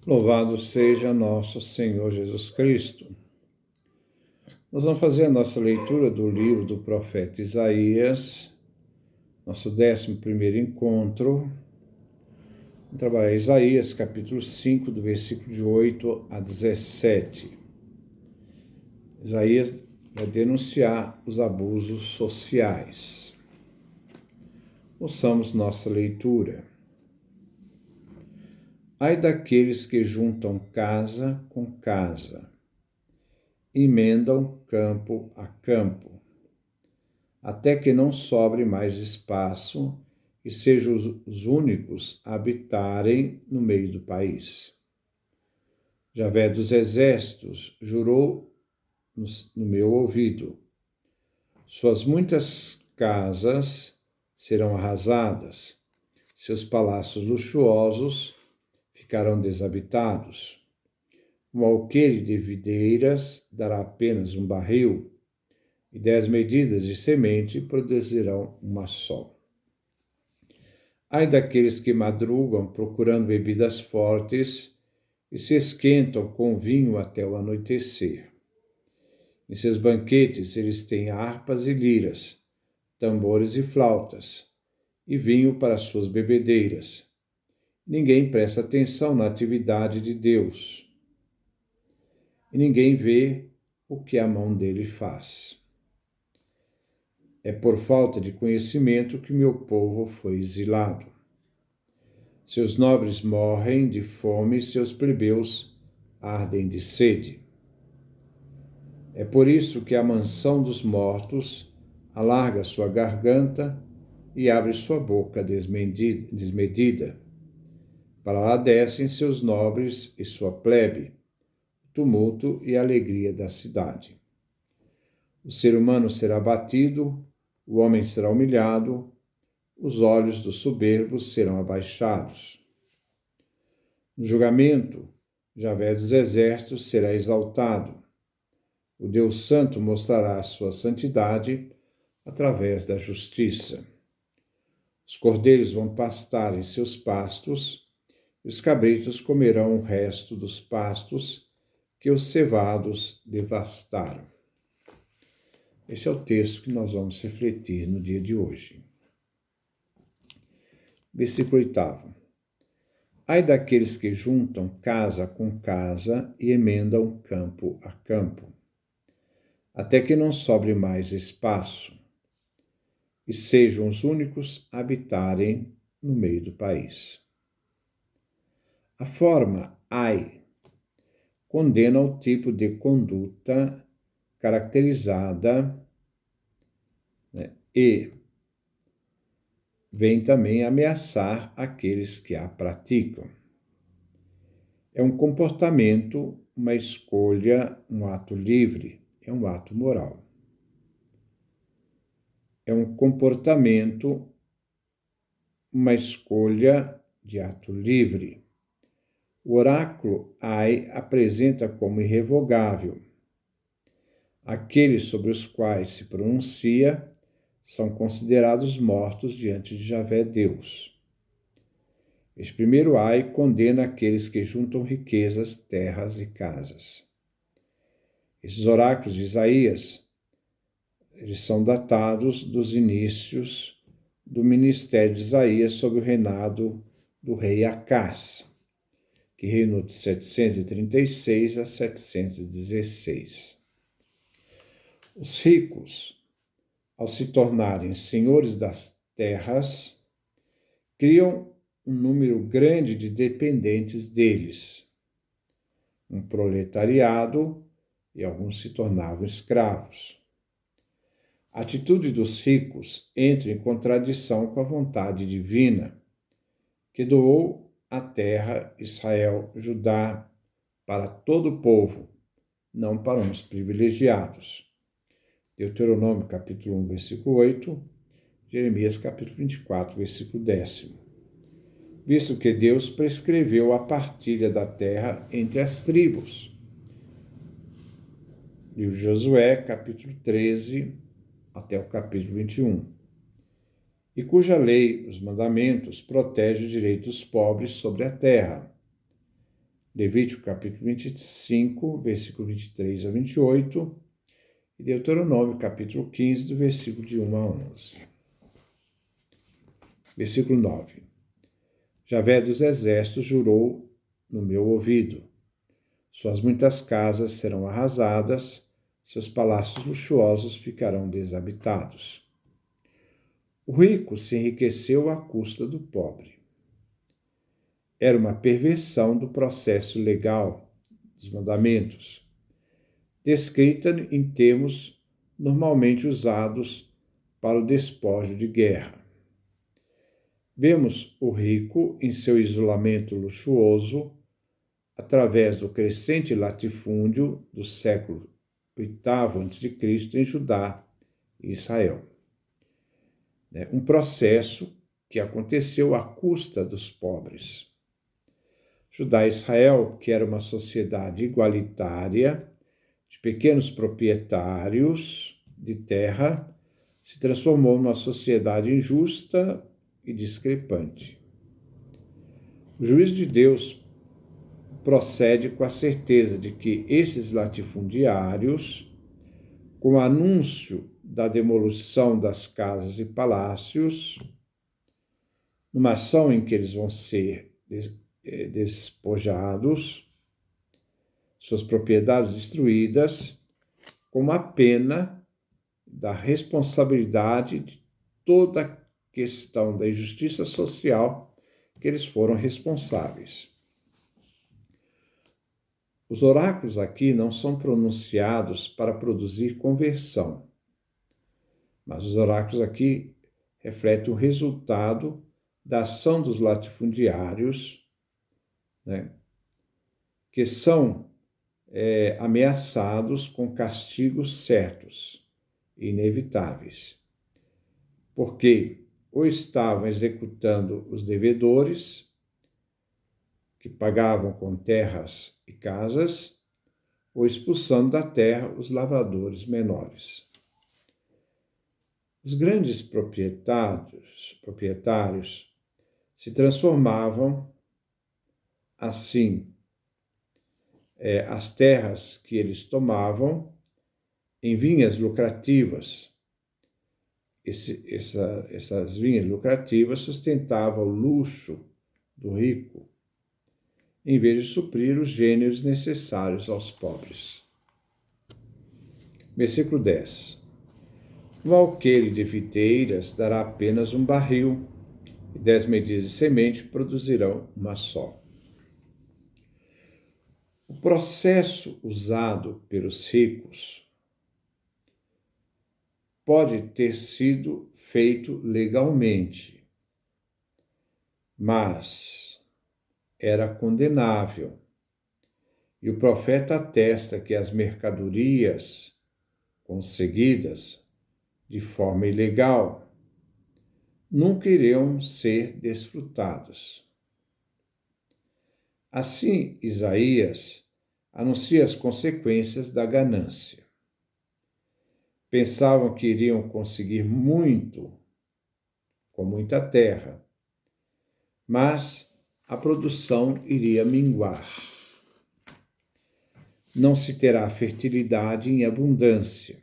Louvado seja nosso Senhor Jesus Cristo. Nós vamos fazer a nossa leitura do livro do profeta Isaías, nosso 11º encontro. Vamos trabalhar Isaías, capítulo 5, do versículo de 8 a 17. Isaías vai denunciar os abusos sociais. Ouçamos nossa leitura. Ai daqueles que juntam casa com casa, emendam campo a campo, até que não sobre mais espaço e sejam os únicos a habitarem no meio do país. Javé dos exércitos jurou no meu ouvido: suas muitas casas serão arrasadas, seus palácios luxuosos ficarão desabitados. Um alqueire de videiras dará apenas um barril, e 10 medidas de semente produzirão uma só. Ai daqueles que madrugam procurando bebidas fortes e se esquentam com vinho até o anoitecer. Em seus banquetes eles têm harpas e liras, tambores e flautas, e vinho para suas bebedeiras. Ninguém presta atenção na atividade de Deus, e ninguém vê o que a mão dele faz. É por falta de conhecimento que meu povo foi exilado. Seus nobres morrem de fome e seus plebeus ardem de sede. É por isso que a mansão dos mortos alarga sua garganta e abre sua boca desmedida. Para lá descem seus nobres e sua plebe, o tumulto e a alegria da cidade. O ser humano será abatido, o homem será humilhado, os olhos dos soberbos serão abaixados. No julgamento, Javé dos exércitos será exaltado. O Deus Santo mostrará a sua santidade através da justiça. Os cordeiros vão pastar em seus pastos, e os cabritos comerão o resto dos pastos que os cevados devastaram. Esse é o texto que nós vamos refletir no dia de hoje. Versículo 8. Ai daqueles que juntam casa com casa e emendam campo a campo, até que não sobre mais espaço, e sejam os únicos a habitarem no meio do país. A forma ai condena o tipo de conduta caracterizada, e vem também ameaçar aqueles que a praticam. É um comportamento, uma escolha, um ato livre, é um ato moral. É um comportamento, uma escolha de ato livre. O oráculo ai apresenta como irrevogável. Aqueles sobre os quais se pronuncia são considerados mortos diante de Javé Deus. Este primeiro ai condena aqueles que juntam riquezas, terras e casas. Esses oráculos de Isaías, eles são datados dos inícios do ministério de Isaías sob o reinado do rei Acás, que reinou de 736 a 716. Os ricos, ao se tornarem senhores das terras, criam um número grande de dependentes deles, um proletariado, e alguns se tornavam escravos. A atitude dos ricos entra em contradição com a vontade divina, que doou a terra, Israel, Judá, para todo o povo, não para uns privilegiados. Deuteronômio, capítulo 1, versículo 8, Jeremias, capítulo 24, versículo 10. Visto que Deus prescreveu a partilha da terra entre as tribos. Livro de Josué, capítulo 13, até o capítulo 21. E cuja lei, os mandamentos, protege o direito dos pobres sobre a terra. Levítico capítulo 25, versículo 23 a 28, e Deuteronômio capítulo 15, do versículo de 1 a 11. Versículo 9. Javé dos exércitos jurou no meu ouvido: suas muitas casas serão arrasadas, seus palácios luxuosos ficarão desabitados. O rico se enriqueceu à custa do pobre. Era uma perversão do processo legal dos mandamentos, descrita em termos normalmente usados para o despojo de guerra. Vemos o rico em seu isolamento luxuoso através do crescente latifúndio do século VIII a.C. em Judá e Israel. Um processo que aconteceu à custa dos pobres. Judá e Israel, que era uma sociedade igualitária, de pequenos proprietários de terra, se transformou numa sociedade injusta e discrepante. O juízo de Deus procede com a certeza de que esses latifundiários, com o anúncio da demolição das casas e palácios, numa ação em que eles vão ser despojados, suas propriedades destruídas, como a pena da responsabilidade de toda a questão da injustiça social que eles foram responsáveis. Os oráculos aqui não são pronunciados para produzir conversão, mas os oráculos aqui refletem o resultado da ação dos latifundiários, que são ameaçados com castigos certos e inevitáveis, porque ou estavam executando os devedores, que pagavam com terras e casas, ou expulsando da terra os lavradores menores. Os grandes proprietários se transformavam, assim, as terras que eles tomavam em vinhas lucrativas. Essas vinhas lucrativas sustentavam o luxo do rico, em vez de suprir os gêneros necessários aos pobres. Versículo 10. Um alqueire de videiras dará apenas um barril, e 10 medidas de semente produzirão uma só. O processo usado pelos ricos pode ter sido feito legalmente, mas era condenável. E o profeta atesta que as mercadorias conseguidas de forma ilegal nunca iriam ser desfrutadas. Assim, Isaías anuncia as consequências da ganância. Pensavam que iriam conseguir muito, com muita terra, mas a produção iria minguar. Não se terá fertilidade em abundância.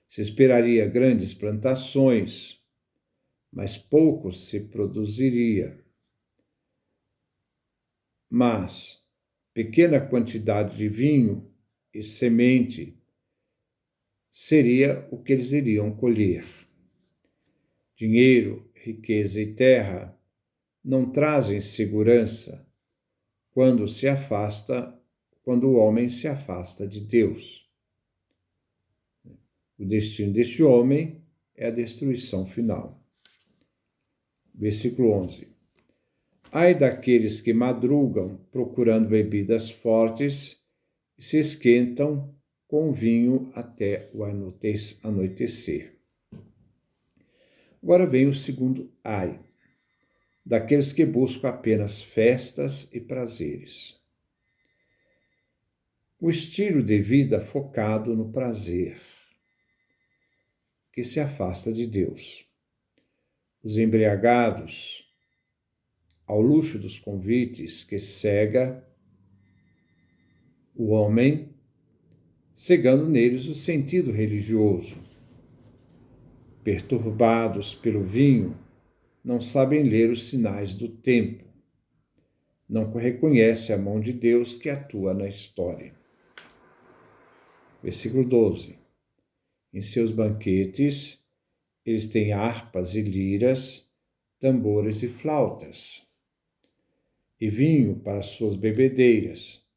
Se esperaria grandes plantações, mas pouco se produziria. Mas pequena quantidade de vinho e semente seria o que eles iriam colher. Dinheiro, riqueza e terra não trazem segurança quando o homem se afasta de Deus. O destino deste homem é a destruição final. Versículo 11. Ai daqueles que madrugam procurando bebidas fortes e se esquentam com vinho até o anoitecer. Agora vem o segundo ai, daqueles que buscam apenas festas e prazeres. O estilo de vida focado no prazer, que se afasta de Deus. Os embriagados ao luxo dos convites que cega o homem, cegando neles o sentido religioso. Perturbados pelo vinho, não sabem ler os sinais do tempo. Não reconhecem a mão de Deus que atua na história. Versículo 12. Em seus banquetes, eles têm harpas e liras, tambores e flautas, e vinho para suas bebedeiras.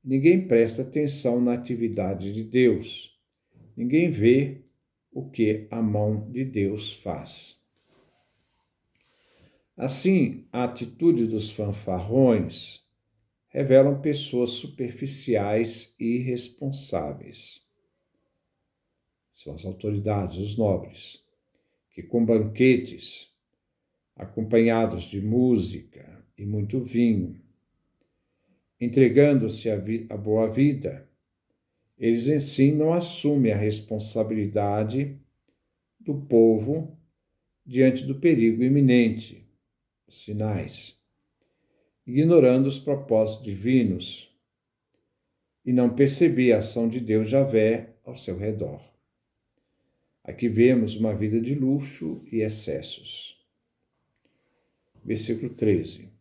Ninguém presta atenção na atividade de Deus. Ninguém vê o que a mão de Deus faz. Assim, a atitude dos fanfarrões revelam pessoas superficiais e irresponsáveis. São as autoridades, os nobres, que com banquetes, acompanhados de música e muito vinho, entregando-se à boa vida, eles em si não assumem a responsabilidade do povo diante do perigo iminente, os sinais, ignorando os propósitos divinos e não perceber a ação de Deus Javé ao seu redor. Aqui vemos uma vida de luxo e excessos. Versículo 13.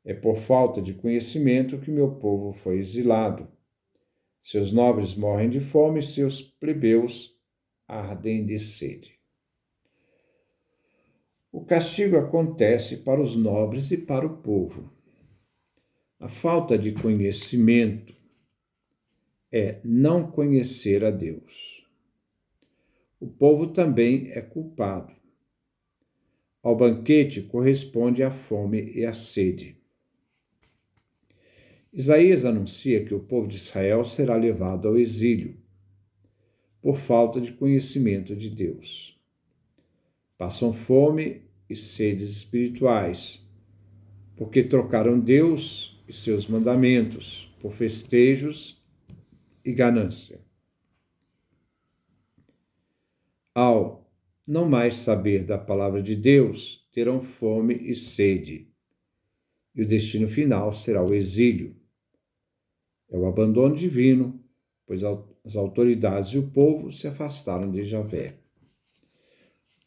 É por falta de conhecimento que meu povo foi exilado. Seus nobres morrem de fome e seus plebeus ardem de sede. O castigo acontece para os nobres e para o povo. A falta de conhecimento é não conhecer a Deus. O povo também é culpado. Ao banquete corresponde a fome e a sede. Isaías anuncia que o povo de Israel será levado ao exílio por falta de conhecimento de Deus. Passam fome e sedes espirituais, porque trocaram Deus e seus mandamentos por festejos e ganância. Ao não mais saber da palavra de Deus, terão fome e sede, e o destino final será o exílio. É o abandono divino, pois as autoridades e o povo se afastaram de Javé.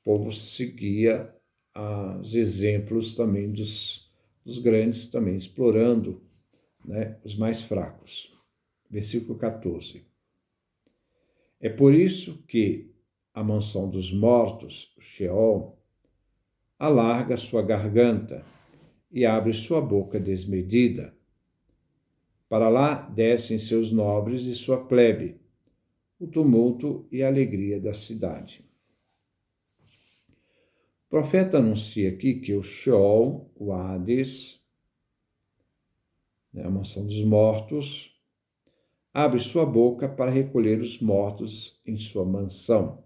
O povo seguia os exemplos também dos grandes, também explorando, os mais fracos. Versículo 14. É por isso que a mansão dos mortos, o Sheol, alarga sua garganta e abre sua boca desmedida. Para lá descem seus nobres e sua plebe, o tumulto e a alegria da cidade. O profeta anuncia aqui que o Sheol, o Hades, a mansão dos mortos, abre sua boca para recolher os mortos em sua mansão,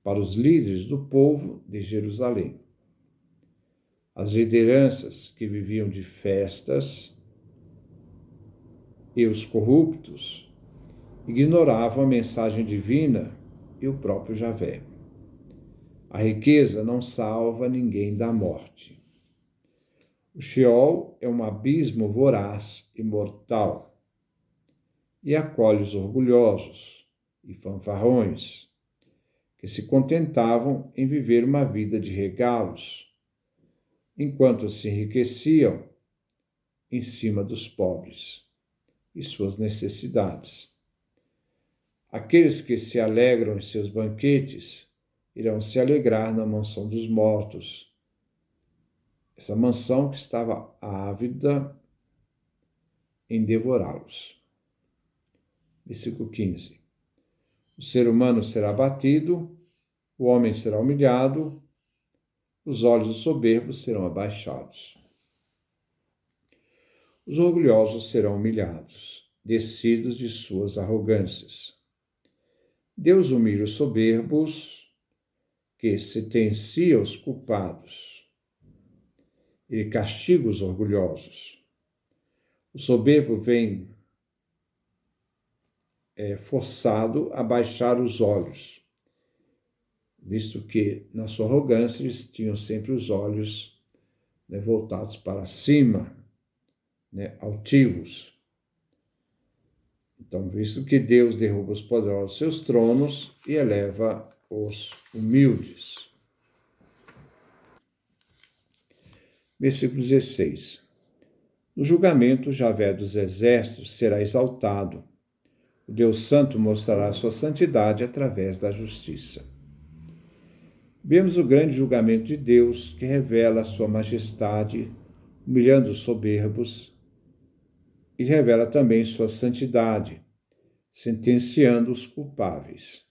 para os líderes do povo de Jerusalém. As lideranças que viviam de festas e os corruptos ignoravam a mensagem divina e o próprio Javé. A riqueza não salva ninguém da morte. O Sheol é um abismo voraz e mortal e acolhe os orgulhosos e fanfarrões que se contentavam em viver uma vida de regalos, enquanto se enriqueciam em cima dos pobres e suas necessidades. Aqueles que se alegram em seus banquetes irão se alegrar na mansão dos mortos, essa mansão que estava ávida em devorá-los. Versículo 15. O ser humano será abatido, o homem será humilhado, os olhos dos soberbos serão abaixados. Os orgulhosos serão humilhados, descidos de suas arrogâncias. Deus humilha os soberbos, que sentencia os culpados. Ele castiga os orgulhosos. O soberbo vem forçado a baixar os olhos, visto que, na sua arrogância, eles tinham sempre os olhos né, voltados para cima, né, altivos. Então, visto que Deus derruba os poderosos dos seus tronos e eleva os humildes. Versículo 16. No julgamento, Javé dos exércitos será exaltado. O Deus Santo mostrará a sua santidade através da justiça. Vemos o grande julgamento de Deus, que revela a sua majestade, humilhando os soberbos, e revela também sua santidade, sentenciando os culpáveis.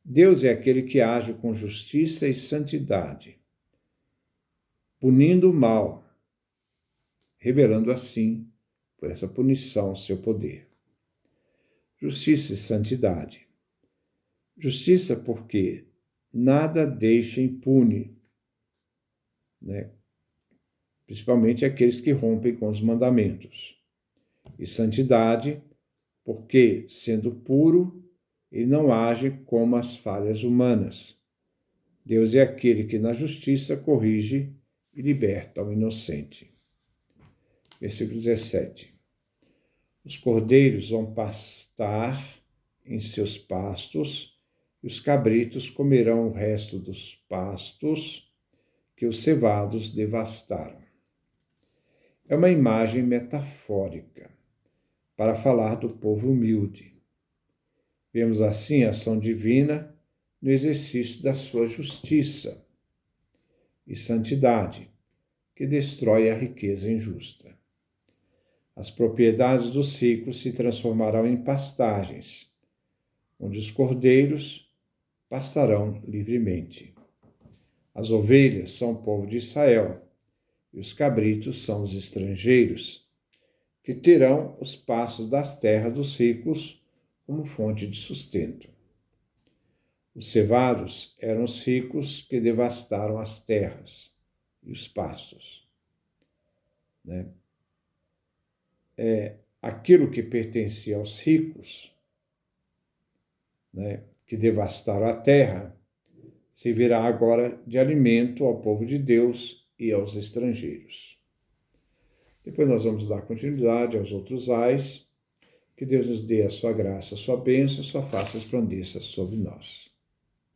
Deus é aquele que age com justiça e santidade, punindo o mal, revelando assim, por essa punição, seu poder. Justiça e santidade. Justiça porque nada deixa impune, né? Principalmente aqueles que rompem com os mandamentos. E santidade porque, sendo puro, ele não age como as falhas humanas. Deus é aquele que na justiça corrige e liberta o inocente. Versículo 17. Os cordeiros vão pastar em seus pastos, e os cabritos comerão o resto dos pastos que os cevados devastaram. É uma imagem metafórica para falar do povo humilde. Vemos assim a ação divina no exercício da sua justiça e santidade, que destrói a riqueza injusta. As propriedades dos ricos se transformarão em pastagens, onde os cordeiros pastarão livremente. As ovelhas são o povo de Israel, e os cabritos são os estrangeiros, que terão os pastos das terras dos ricos como fonte de sustento. Os cevados eram os ricos que devastaram as terras e os pastos, né? Aquilo que pertencia aos ricos, né, que devastaram a terra, servirá agora de alimento ao povo de Deus e aos estrangeiros. Depois nós vamos dar continuidade aos outros ais. Que Deus nos dê a sua graça, a sua bênção, a sua face resplandeça sobre nós.